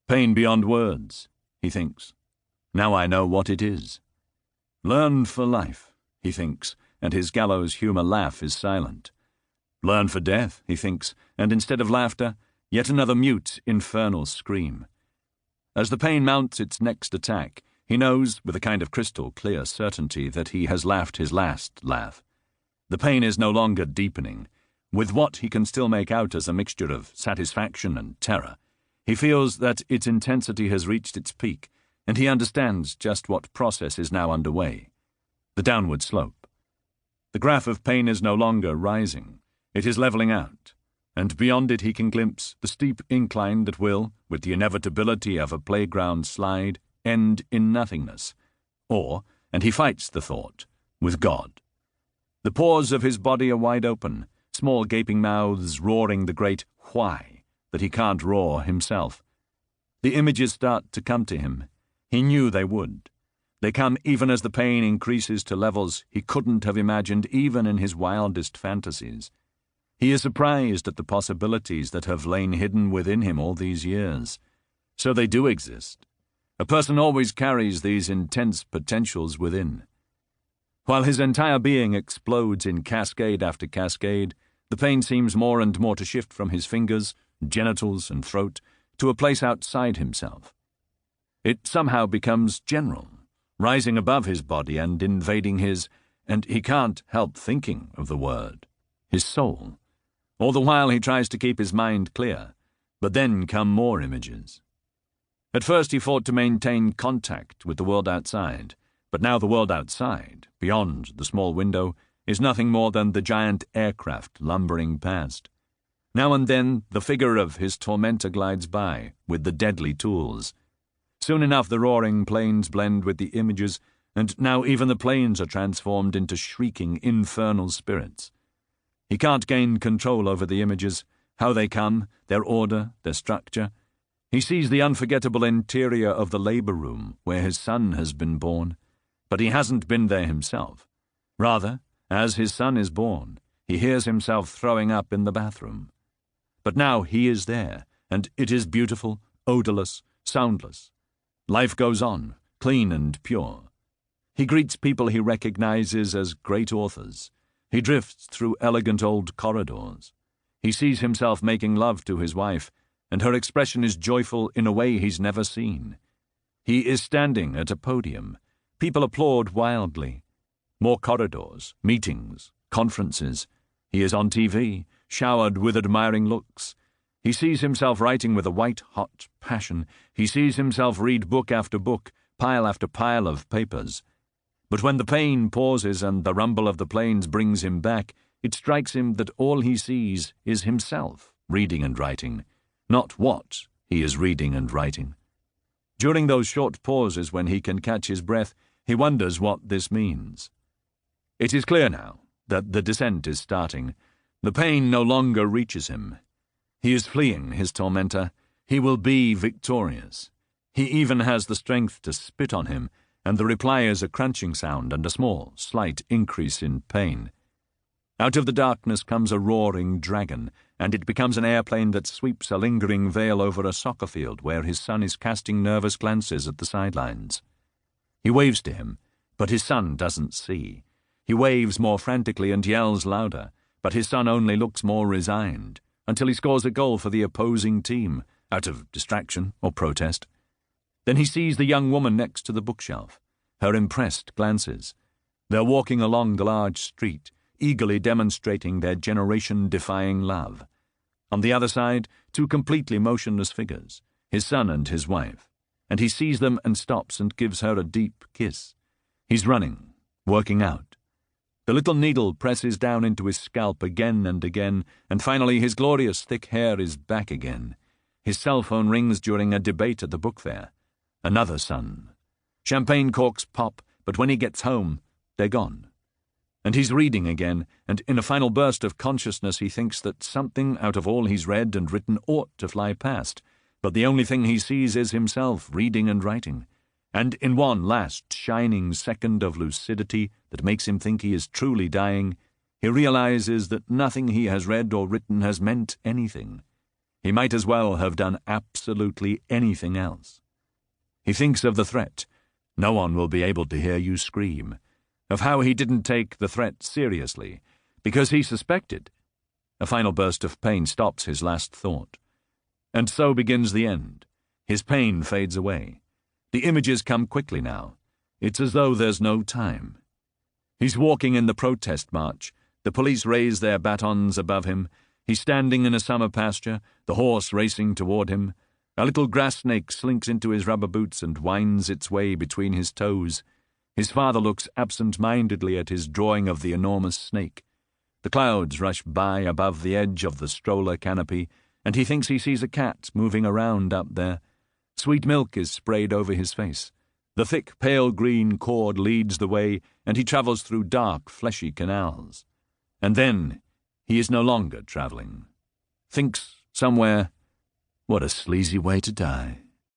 Pain beyond words, he thinks. Now I know what it is. Learned for life, he thinks, and his gallows humour laugh is silent. Learn for death, he thinks, and instead of laughter, yet another mute, infernal scream. As the pain mounts its next attack, he knows, with a kind of crystal clear certainty, that he has laughed his last laugh. The pain is no longer deepening. With what he can still make out as a mixture of satisfaction and terror, he feels that its intensity has reached its peak, and he understands just what process is now underway. The downward slope. The graph of pain is no longer rising. It is levelling out, and beyond it he can glimpse the steep incline that will, with the inevitability of a playground slide, end in nothingness, or, and he fights the thought, with God. The pores of his body are wide open, small gaping mouths roaring the great why that he can't roar himself. The images start to come to him. He knew they would. They come even as the pain increases to levels he couldn't have imagined even in his wildest fantasies. He is surprised at the possibilities that have lain hidden within him all these years. So they do exist. A person always carries these intense potentials within. While his entire being explodes in cascade after cascade, the pain seems more and more to shift from his fingers, genitals, and throat to a place outside himself. It somehow becomes general, rising above his body and invading his, and he can't help thinking of the word, his soul. All the while he tries to keep his mind clear, but then come more images. At first he fought to maintain contact with the world outside, but now the world outside, beyond the small window, is nothing more than the giant aircraft lumbering past. Now and then the figure of his tormentor glides by, with the deadly tools. Soon enough the roaring planes blend with the images, and now even the planes are transformed into shrieking infernal spirits. He can't gain control over the images, how they come, their order, their structure. He sees the unforgettable interior of the labour room where his son has been born, but he hasn't been there himself. Rather, as his son is born, he hears himself throwing up in the bathroom. But now he is there, and it is beautiful, odourless, soundless. Life goes on, clean and pure. He greets people he recognizes as great authors. He drifts through elegant old corridors. He sees himself making love to his wife, and her expression is joyful in a way he's never seen. He is standing at a podium. People applaud wildly. More corridors, meetings, conferences. He is on TV, showered with admiring looks. He sees himself writing with a white-hot passion. He sees himself read book after book, pile after pile of papers. But when the pain pauses and the rumble of the planes brings him back, it strikes him that all he sees is himself reading and writing, not what he is reading and writing. During those short pauses when he can catch his breath, he wonders what this means. It is clear now that the descent is starting. The pain no longer reaches him. He is fleeing his tormentor. He will be victorious. He even has the strength to spit on him, and the reply is a crunching sound and a small, slight increase in pain. Out of the darkness comes a roaring dragon, and it becomes an airplane that sweeps a lingering veil over a soccer field where his son is casting nervous glances at the sidelines. He waves to him, but his son doesn't see. He waves more frantically and yells louder, but his son only looks more resigned, until he scores a goal for the opposing team, out of distraction or protest. Then he sees the young woman next to the bookshelf, her impressed glances. They're walking along the large street, eagerly demonstrating their generation-defying love. On the other side, two completely motionless figures, his son and his wife, and he sees them and stops and gives her a deep kiss. He's running, working out. The little needle presses down into his scalp again and again, and finally his glorious thick hair is back again. His cell phone rings during a debate at the book fair. Another son. Champagne corks pop, but when he gets home, they're gone. And he's reading again, and in a final burst of consciousness he thinks that something out of all he's read and written ought to fly past, but the only thing he sees is himself reading and writing. And in one last shining second of lucidity that makes him think he is truly dying, he realizes that nothing he has read or written has meant anything. He might as well have done absolutely anything else. He thinks of the threat. No one will be able to hear you scream. Of how he didn't take the threat seriously, because he suspected. A final burst of pain stops his last thought. And so begins the end. His pain fades away. The images come quickly now. It's as though there's no time. He's walking in the protest march. The police raise their batons above him. He's standing in a summer pasture, the horse racing toward him. A little grass snake slinks into his rubber boots and winds its way between his toes. His father looks absent-mindedly at his drawing of the enormous snake. The clouds rush by above the edge of the stroller canopy, and he thinks he sees a cat moving around up there. Sweet milk is sprayed over his face. The thick, pale green cord leads the way, and he travels through dark, fleshy canals. And then he is no longer travelling. Thinks somewhere, what a sleazy way to die.